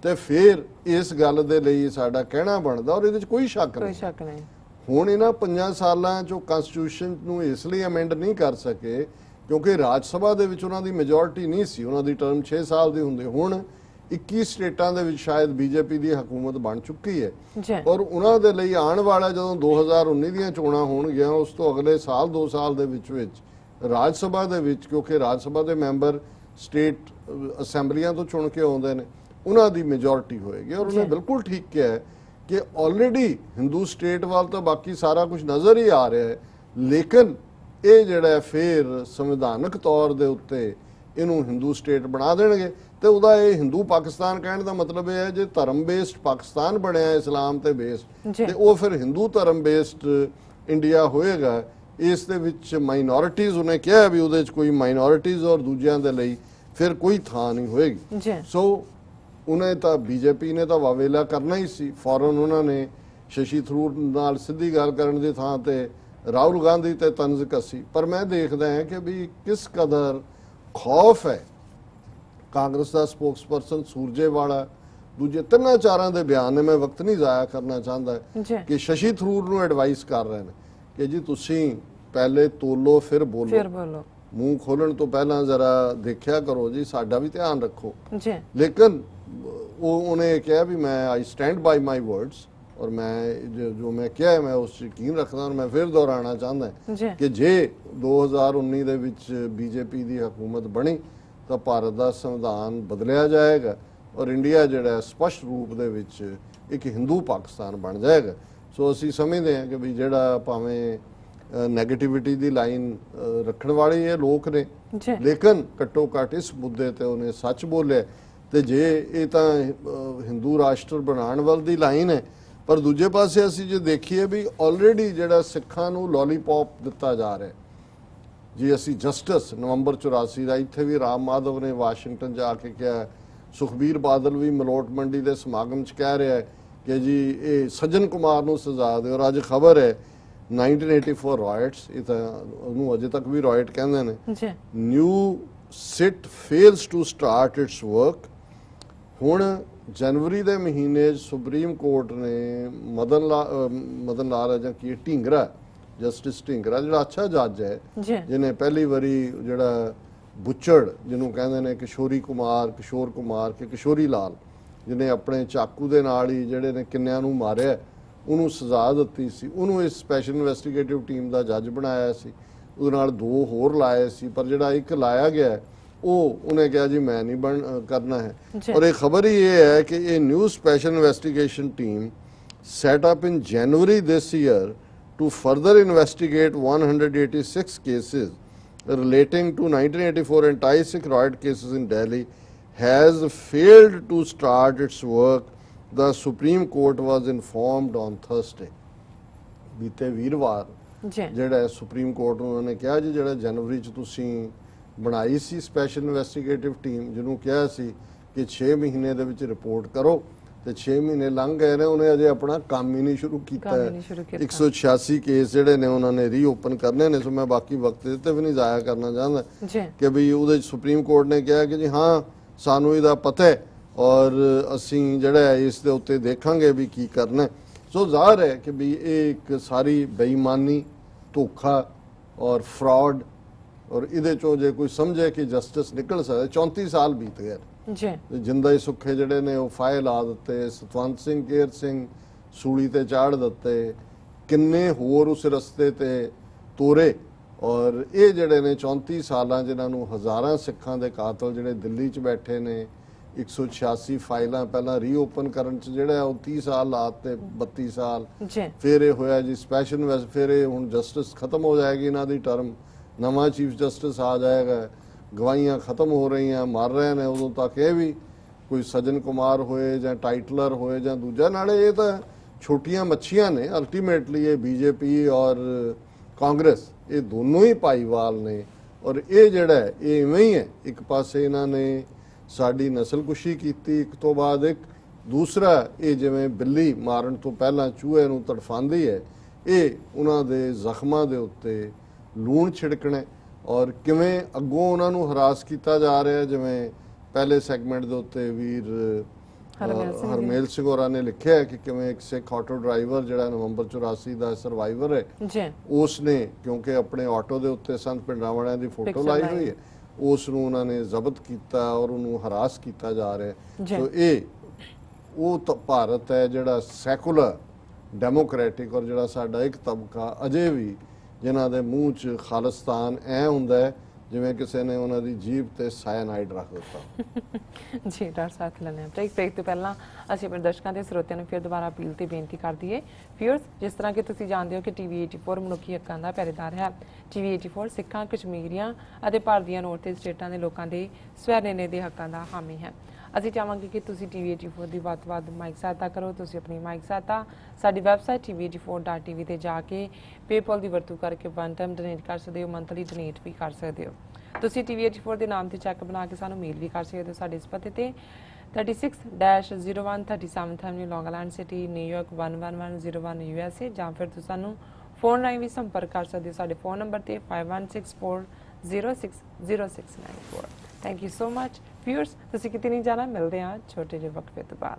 ਤੇ ਫਿਰ ਇਸ ਗੱਲ ਦੇ ਲਈ ਸਾਡਾ ਕਹਿਣਾ ਬਣਦਾ ਔਰ ਇਹਦੇ 'ਚ ਕੋਈ ਸ਼ੱਕ ਨਹੀਂ। ਹੁਣ ਇਹਨਾਂ 5 ਸਾਲਾਂ ਚੋਂ ਕਨਸਟੀਟਿਊਸ਼ਨ ਨੂੰ ਇਸ ਲਈ ਅਮੈਂਡ ਨਹੀਂ ਕਰ ਸਕੇ ਕਿਉਂਕਿ ਰਾਜ ਸਭਾ ਦੇ ਵਿੱਚ ਉਹਨਾਂ ਦੀ ਮੈਜੋਰਿਟੀ ਨਹੀਂ ਸੀ, ਉਹਨਾਂ ਦੀ ਟਰਮ 6 ਸਾਲ ਦੀ ਹੁੰਦੀ। ਹੁਣ 21 ਸਟੇਟਾਂ ਦੇ ਵਿੱਚ ਸ਼ਾਇਦ ਬੀਜੇਪੀ ਦੀ ਹਕੂਮਤ ਬਣ ਚੁੱਕੀ ਹੈ ਔਰ ਉਹਨਾਂ ਦੇ ਲਈ ਆਉਣ ਵਾਲਾ ਜਦੋਂ 2019 ਦੀਆਂ ਚੋਣਾਂ ਹੋਣਗੀਆਂ ਉਸ ਤੋਂ ਅਗਲੇ ਸਾਲ 2 ਸਾਲ ਦੇ ਵਿੱਚ ਰਾਜ ਸਭਾ ਦੇ ਵਿੱਚ, ਕਿਉਂਕਿ ਰਾਜ ਸਭਾ ਦੇ ਮੈਂਬਰ ਸਟੇਟ ਅਸੈਂਬਲੀਆਂ ਤੋਂ ਚੁਣ ਕੇ ਆਉਂਦੇ ਨੇ, ਉਹਨਾਂ ਦੀ ਮੈਜੋਰਿਟੀ ਹੋਏਗੀ। ਔਰ ਉਹਨੇ ਬਿਲਕੁਲ ਠੀਕ ਕਿਹਾ ਕਿ ਆਲਰੇਡੀ ਹਿੰਦੂ ਸਟੇਟ ਵੱਲ ਤਾਂ ਬਾਕੀ ਸਾਰਾ ਕੁਝ ਨਜ਼ਰ ਹੀ ਆ ਰਿਹਾ ਹੈ, ਲੇਕਿਨ ਇਹ ਜਿਹੜਾ ਫਿਰ ਸੰਵਿਧਾਨਕ ਤੌਰ ਦੇ ਉੱਤੇ ਇਹਨੂੰ ਹਿੰਦੂ ਸਟੇਟ ਬਣਾ ਦੇਣਗੇ ਤੇ ਉਹਦਾ ਇਹ ਹਿੰਦੂ ਪਾਕਿਸਤਾਨ ਕਹਿਣ ਦਾ ਮਤਲਬ ਇਹ ਹੈ ਜੇ ਧਰਮ ਬੇਸਡ ਪਾਕਿਸਤਾਨ ਬਣਿਆ ਇਸਲਾਮ ਤੇ ਬੇਸਡ ਤੇ ਉਹ ਫਿਰ ਹਿੰਦੂ ਧਰਮ ਬੇਸਡ ਇੰਡੀਆ ਹੋਏਗਾ। ਇਸ ਦੇ ਵਿੱਚ ਮਾਈਨੋਰਿਟੀਜ਼ ਉਹਨੇ ਕਿਹਾ ਵੀ ਉਹਦੇ 'ਚ ਕੋਈ ਮਾਈਨੋਰਿਟੀਜ਼ ਔਰ ਦੂਜਿਆਂ ਦੇ ਲਈ ਫਿਰ ਕੋਈ ਥਾਂ ਨਹੀਂ ਹੋਏਗੀ। ਸੋ ਉਹਨੇ ਤਾਂ ਬੀਜੇਪੀ ਨੇ ਤਾਂ ਵਾਵੇਲਾ ਕਰਨਾ ਹੀ ਸੀ, ਫੌਰਨ ਉਹਨਾਂ ਨੇ ਸ਼ਸ਼ੀ ਥਰੂਰ ਨਾਲ ਸਿੱਧੀ ਗੱਲ ਕਰਨ ਦੀ ਥਾਂ ਤੇ ਰਾਹੁਲ ਗਾਂਧੀ ਤੇ ਤੰਜ਼ ਕੱਸੀ। ਪਰ ਮੈਂ ਦੇਖਦਾ ਹਾਂ ਕਿ ਵੀ ਕਿਸ ਕਦਰ ਖੌਫ ਹੈ ਕਾਂਗਰਸ ਦਾ ਸਪੋਕਸਪਰਸਨ ਸੂਰਜੇਵਾਲਾ, ਦੂਜੇ 3-4 ਦੇ ਬਿਆਨ ਨੇ, ਮੈਂ ਵਕਤ ਨਹੀਂ ਜ਼ਾਇਆ ਕਰਨਾ ਚਾਹੁੰਦਾ ਕਿ ਸ਼ਸ਼ੀ ਥਰੂਰ ਨੂੰ ਐਡਵਾਈਸ ਕਰ ਰਹੇ ਨੇ ਕਿ ਜੀ ਤੁਸੀਂ ਪਹਿਲੇ ਤੋਲੋ ਫਿਰ ਬੋਲੋ, ਮੂੰਹ ਖੋਲਣ ਤੋਂ ਪਹਿਲਾਂ ਜ਼ਰਾ ਦੇਖਿਆ ਕਰੋ ਜੀ, ਸਾਡਾ ਵੀ ਧਿਆਨ ਰੱਖੋ। ਲੇਕਿਨ ਉਹਨੇ ਕਿਹਾ ਵੀ ਮੈਂ ਆਈ ਸਟੈਂਡ ਬਾਈ ਮਾਈ ਵਰਡਸ ਔਰ ਮੈਂ ਜੋ ਮੈਂ ਕਿਹਾ ਮੈਂ ਉਸ 'ਚ ਯਕੀਨ ਰੱਖਦਾ। ਔਰ ਮੈਂ ਫਿਰ ਦੁਹਰਾਉਣਾ ਚਾਹੁੰਦਾ ਕਿ ਜੇ 2019 ਦੇ ਵਿੱਚ ਬੀਜੇਪੀ ਦੀ ਹਕੂਮਤ ਬਣੀ ਤਾਂ ਭਾਰਤ ਦਾ ਸੰਵਿਧਾਨ ਬਦਲਿਆ ਜਾਏਗਾ ਔਰ ਇੰਡੀਆ ਜਿਹੜਾ ਸਪਸ਼ਟ ਰੂਪ ਦੇ ਵਿੱਚ ਇੱਕ ਹਿੰਦੂ ਪਾਕਿਸਤਾਨ ਬਣ ਜਾਏਗਾ। ਸੋ ਅਸੀਂ ਸਮਝਦੇ ਹਾਂ ਕਿ ਵੀ ਜਿਹੜਾ ਭਾਵੇਂ ਨੈਗੇਟਿਵਿਟੀ ਦੀ ਲਾਈਨ ਰੱਖਣ ਵਾਲੇ ਇਹ ਲੋਕ ਨੇ, ਲੇਕਿਨ ਘੱਟੋ ਘੱਟ ਇਸ ਮੁੱਦੇ ਤੇ ਉਹਨੇ ਸੱਚ ਬੋਲਿਆ। ਤੇ ਜੇ ਇਹ ਤਾਂ ਹਿੰਦੂ ਰਾਸ਼ਟਰ ਬਣਾਉਣ ਵੱਲ ਦੀ ਲਾਈਨ ਹੈ, ਪਰ ਦੂਜੇ ਪਾਸੇ ਅਸੀਂ ਜੇ ਦੇਖੀਏ ਵੀ ਆਲਰੇਡੀ ਜਿਹੜਾ ਸਿੱਖਾਂ ਨੂੰ ਲੋਲੀਪੌਪ ਦਿੱਤਾ ਜਾ ਰਿਹਾ ਜੀ, ਅਸੀਂ ਜਸਟਿਸ ਨਵੰਬਰ 84 ਦਾ ਇੱਥੇ ਵੀ ਰਾਮ ਮਾਧਵ ਨੇ ਵਾਸ਼ਿੰਗਟਨ ਜਾ ਕੇ ਕਿਹਾ, ਸੁਖਬੀਰ ਬਾਦਲ ਵੀ ਮਲੋਟ ਮੰਡੀ ਦੇ ਸਮਾਗਮ 'ਚ ਕਹਿ ਰਿਹਾ ਹੈ ਕਿ ਜੀ ਇਹ ਸੱਜਣ ਕੁਮਾਰ ਨੂੰ ਸਜ਼ਾ ਦਿਓ। ਔਰ ਅੱਜ ਖਬਰ ਹੈ 1984 ਰਾਇਟਸ, ਇਹ ਤਾਂ ਉਹਨੂੰ ਅਜੇ ਤੱਕ ਵੀ ਰਾਇਟ ਕਹਿੰਦੇ ਨੇ, new sit fails to start its work. ਹੁਣ ਜਨਵਰੀ ਦੇ ਮਹੀਨੇ ਸੁਪਰੀਮ ਕੋਰਟ ਨੇ ਮਦਨ ਲਾਲ ਜਾਂ ਕੀ ਢੀਂਗਰਾ, ਜਸਟਿਸ ਢੀਂਗਰਾ ਜਿਹੜਾ ਅੱਛਾ ਜੱਜ ਹੈ, ਜਿਹਨੇ ਪਹਿਲੀ ਵਾਰੀ ਜਿਹੜਾ ਬੁੱਚੜ ਜਿਹਨੂੰ ਕਹਿੰਦੇ ਨੇ ਕਿਸ਼ੋਰ ਕੁਮਾਰ ਕਿ ਕਿਸ਼ੋਰੀ ਲਾਲ, ਜਿਹਨੇ ਆਪਣੇ ਚਾਕੂ ਦੇ ਨਾਲ ਹੀ ਜਿਹੜੇ ਨੇ ਕਿੰਨਿਆਂ ਨੂੰ ਮਾਰਿਆ, ਉਹਨੂੰ ਸਜ਼ਾ ਦਿੱਤੀ ਸੀ। ਉਹਨੂੰ ਇਸ ਸਪੈਸ਼ਲ ਇਨਵੈਸਟੀਗੇਟਿਵ ਟੀਮ ਦਾ ਜੱਜ ਬਣਾਇਆ ਸੀ, ਉਹਦੇ ਨਾਲ 2 ਹੋਰ ਲਾਏ ਸੀ, ਪਰ ਜਿਹੜਾ ਇੱਕ ਲਾਇਆ ਗਿਆ ਉਹਨੇ ਕਿਹਾ ਜੀ ਮੈਂ ਨਹੀਂ ਕਰਨਾ ਹੈ। ਔਰ ਇਹ ਖਬਰ ਹੀ ਇਹ ਹੈ ਕਿ ਇਹ new special investigation team set up in January this year to further investigate 186 cases relating to 1984 anti-Sikh riot cases in Delhi has failed to start its work, the Supreme Court was informed on Thursday. ਬੀਤੇ ਵੀਰਵਾਰ ਜਿਹੜਾ ਸੁਪਰੀਮ ਕੋਰਟ ਨੂੰ ਉਹਨਾਂ ਨੇ ਕਿਹਾ ਜੀ ਜਿਹੜਾ ਜਨਵਰੀ 'ਚ ਤੁਸੀਂ ਬਣਾਈ ਸੀ ਸਪੈਸ਼ਲ ਇਨਵੈਸਟੀਗੇਟਿਵ ਟੀਮ, ਜਿਹਨੂੰ ਕਿਹਾ ਸੀ ਕਿ 6 ਮਹੀਨੇ ਦੇ ਵਿੱਚ ਰਿਪੋਰਟ ਕਰੋ, ਤੇ 6 ਮਹੀਨੇ ਲੰਘ ਗਏ ਨੇ, ਉਹਨੇ ਅਜੇ ਆਪਣਾ ਕੰਮ ਹੀ ਨਹੀਂ ਸ਼ੁਰੂ ਕੀਤਾ। 186 ਕੇਸ ਜਿਹੜੇ ਨੇ ਉਹਨਾਂ ਨੇ ਰੀਓਪਨ ਕਰਨੇ ਨੇ। ਸੋ ਮੈਂ ਬਾਕੀ ਵਕਤ ਤੇ ਵੀ ਨਹੀਂ ਜ਼ਾਇਆ ਕਰਨਾ ਚਾਹੁੰਦਾ ਕਿ ਵੀ ਉਹਦੇ ਸੁਪਰੀਮ ਕੋਰਟ ਨੇ ਕਿਹਾ ਕਿ ਜੀ ਹਾਂ ਸਾਨੂੰ ਇਹਦਾ ਪਤਾ ਹੈ ਔਰ ਅਸੀਂ ਜਿਹੜਾ ਇਸ ਦੇ ਉੱਤੇ ਦੇਖਾਂਗੇ ਵੀ ਕੀ ਕਰਨਾ। ਸੋ ਜ਼ਾਹਰ ਹੈ ਕਿ ਵੀ ਇਹ ਇੱਕ ਸਾਰੀ ਬੇਈਮਾਨੀ, ਧੋਖਾ ਔਰ ਫਰਾਡ, ਔਰ ਇਹਦੇ ਚੋਂ ਜੇ ਕੋਈ ਸਮਝੇ ਕਿ ਜਸਟਿਸ ਨਿਕਲ ਸਕਦਾ। 34 ਸਾਲ ਬੀਤ ਗਏ ਜਿੰਦਾ ਹੀ ਸੁੱਖੇ ਜਿਹੜੇ ਨੇ ਉਹ ਫਾਹੇ ਲਾ ਦਿੱਤੇ, ਸਤਵੰਤ ਸਿੰਘ ਕੇਰ ਸਿੰਘ ਸੂਲੀ ਤੇ ਚਾੜ ਦਿੱਤੇ, ਕਿੰਨੇ ਹੋਰ ਉਸ ਰਸਤੇ ਤੇ ਤੋਰੇ। ਔਰ ਇਹ ਜਿਹੜੇ ਨੇ 34 ਸਾਲਾਂ ਜਿਨ੍ਹਾਂ ਨੂੰ ਹਜ਼ਾਰਾਂ ਸਿੱਖਾਂ ਦੇ ਕਾਤਲ ਜਿਹੜੇ ਦਿੱਲੀ 'ਚ ਬੈਠੇ ਨੇ, 186 ਫਾਈਲਾਂ ਪਹਿਲਾਂ ਰੀਓਪਨ ਕਰਨ 'ਚ ਜਿਹੜਾ ਉਹ 30 ਸਾਲ ਲਾਤੇ, 32 ਸਾਲ। ਫਿਰ ਇਹ ਹੋਇਆ ਜੀ ਸਪੈਸ਼ਲ, ਫਿਰ ਇਹ ਹੁਣ ਜਸਟਿਸ ਖਤਮ ਹੋ ਜਾਏਗੀ ਇਹਨਾਂ ਦੀ ਟਰਮ, ਨਵਾਂ ਚੀਫ ਜਸਟਿਸ ਆ ਜਾਏਗਾ, ਗਵਾਹੀਆਂ ਖਤਮ ਹੋ ਰਹੀਆਂ, ਮਰ ਰਹੇ ਨੇ। ਉਦੋਂ ਤੱਕ ਇਹ ਵੀ ਕੋਈ ਸੱਜਣ ਕੁਮਾਰ ਹੋਏ ਜਾਂ ਟਾਈਟਲਰ ਹੋਏ ਜਾਂ ਦੂਜਾ, ਨਾਲੇ ਇਹ ਤਾਂ ਛੋਟੀਆਂ ਮੱਛੀਆਂ ਨੇ। ਅਲਟੀਮੇਟਲੀ ਇਹ ਬੀਜੇਪੀ ਔਰ ਕਾਂਗਰਸ ਇਹ ਦੋਨੋਂ ਹੀ ਭਾਈਵਾਲ ਨੇ। ਔਰ ਇਹ ਜਿਹੜਾ ਇਹ ਇਵੇਂ ਹੀ ਹੈ, ਇੱਕ ਪਾਸੇ ਇਹਨਾਂ ਨੇ ਸਾਡੀ ਨਸਲਕੁਸ਼ੀ ਕੀਤੀ ਇੱਕ ਤੋਂ ਬਾਅਦ ਇੱਕ, ਦੂਸਰਾ ਇਹ ਜਿਵੇਂ ਬਿੱਲੀ ਮਾਰਨ ਤੋਂ ਪਹਿਲਾਂ ਚੂਹੇ ਨੂੰ ਤੜਫਾਉਂਦੀ ਹੈ, ਇਹ ਉਹਨਾਂ ਦੇ ਜ਼ਖਮਾਂ ਦੇ ਉੱਤੇ ਲੂਣ ਛਿੜਕਣਾ ਔਰ ਕਿਵੇਂ ਅੱਗੋਂ ਉਹਨਾਂ ਨੂੰ ਹਰਾਸ ਕੀਤਾ ਜਾ ਰਿਹਾ। ਜਿਵੇਂ ਪਹਿਲੇ ਸੈਗਮੈਂਟ ਦੇ ਉੱਤੇ ਵੀਰ ਹਰਮੇਲ ਸਿੰਘ ਹੋਰਾਂ ਨੇ ਲਿਖਿਆ ਹੈ ਕਿ ਕਿਵੇਂ ਇੱਕ ਸਿੱਖ ਆਟੋ ਡਰਾਈਵਰ ਜਿਹੜਾ ਨਵੰਬਰ 84 ਦਾ ਸਰਵਾਈਵਰ ਹੈ ਜੀ, ਉਸ ਨੇ ਕਿਉਂਕਿ ਆਪਣੇ ਆਟੋ ਦੇ ਉੱਤੇ ਸੰਤ ਪਿੰਡਰਾਵਾਲਿਆਂ ਦੀ ਫੋਟੋ Picture ਲਾਈ ਲਾਈ। ਹੋਈ ਹੈ, ਉਸ ਨੂੰ ਉਹਨਾਂ ਨੇ ਜ਼ਬਤ ਕੀਤਾ ਔਰ ਉਹਨੂੰ ਹਰਾਸ ਕੀਤਾ ਜਾ ਰਿਹਾ ਹੈ। ਜੀ। ਸੋ ਇਹ ਉਹ ਤਾਂ ਭਾਰਤ ਹੈ ਜਿਹੜਾ ਸੈਕੂਲਰ ਡੈਮੋਕ੍ਰੈਟਿਕ ਔਰ ਜਿਹੜਾ ਸਾਡਾ ਇੱਕ ਤਬਕਾ ਅਜੇ ਵੀ ਜਿਨ੍ਹਾਂ ਦੇ ਮੂੰਹ 'ਚ ਖਾਲਿਸਤਾਨ ਐ ਹੁੰਦਾ ਹੈ ਜਿਵੇਂ ਕਿਸੇ ਨੇ ਉਹਨਾਂ ਦੀ ਜੀਭ ਤੇ ਸਾਇਨਾਈਡ ਰੱਖ ਦਿੱਤਾ। ਜੀ ਡਾਕਟਰ ਸਾਹਿਬ ਲੈਣੇ ਬ੍ਰੇਕ ਤੋਂ ਪਹਿਲਾਂ ਅਸੀਂ ਆਪਣੇ ਦਰਸ਼ਕਾਂ ਦੇ ਸਰੋਤਿਆਂ ਨੂੰ ਫਿਰ ਦੁਬਾਰਾ ਅਪੀਲ ਤੇ ਬੇਨਤੀ ਕਰ ਦਈਏ। ਵਿਊਅਰਸ, ਜਿਸ ਤਰ੍ਹਾਂ ਕਿ ਤੁਸੀਂ ਜਾਣਦੇ ਹੋ ਕਿ ਟੀਵੀ 84 ਮਨੁੱਖੀ ਹੱਕਾਂ ਦਾ ਪਹਿਰੇਦਾਰ ਹੈ। ਟੀਵੀ 84 ਸਿੱਖਾਂ, ਕਸ਼ਮੀਰੀਆਂ ਅਤੇ ਭਾਰਤੀਆਂ ਨੌਰਥ ਈਸਟ ਸਟੇਟਾਂ ਦੇ ਲੋਕਾਂ ਦੇ ਸਵੈ ਨਿਰਣੇ ਦੇ ਹੱਕਾਂ ਦਾ ਹਾਮੀ ਹੈ। ਅਸੀਂ ਚਾਹਾਂਗੇ ਕਿ ਤੁਸੀਂ ਟੀਵੀ 84 ਦੀ ਵੱਧ ਤੋਂ ਵੱਧ ਮਾਈਕ ਸਹਾਇਤਾ ਕਰੋ। ਤੁਸੀਂ ਆਪਣੀ ਮਾਈਕ ਸਹਾਇਤਾ ਸਾਡੀ ਵੈਬਸਾਈਟ tv84.tv ਤੇ ਜਾ ਕੇ ਪੇਪਾਲ ਦੀ ਵਰਤੋਂ ਕਰਕੇ ਵਨ ਟਾਈਮ ਡੋਨੇਟ ਕਰ ਸਕਦੇ ਹੋ, ਮੰਥਲੀ ਡੋਨੇਟ ਵੀ ਕਰ ਸਕਦੇ ਹੋ। ਤੁਸੀਂ ਟੀਵੀ 84 ਦੇ ਨਾਮ ਤੇ ਚੈੱਕ ਬਣਾ ਕੇ ਸਾਨੂੰ ਮੇਲ ਵੀ ਕਰ ਸਕਦੇ ਹੋ ਸਾਡੇ ਇਸ ਪਤੇ ਤੇ 36-01 37th Avenue, Long Island City, New York 11101 USA, ਜਾਂ ਫਿਰ ਤੁਸੀਂ ਸਾਨੂੰ ਫੋਨ ਰਾਹੀਂ ਵੀ ਸੰਪਰਕ ਕਰ ਸਕਦੇ ਹੋ ਸਾਡੇ ਫੋਨ ਨੰਬਰ ਤੇ 5164060694। Thank you so much. Viewers, ਤੁਸੀਂ ਕਿਤੇ ਨਹੀਂ ਜਾਣਾ, ਮਿਲਦੇ ਹਾਂ ਛੋਟੇ ਜਿਹੇ ਵਕਫੇ ਤੋਂ ਬਾਅਦ।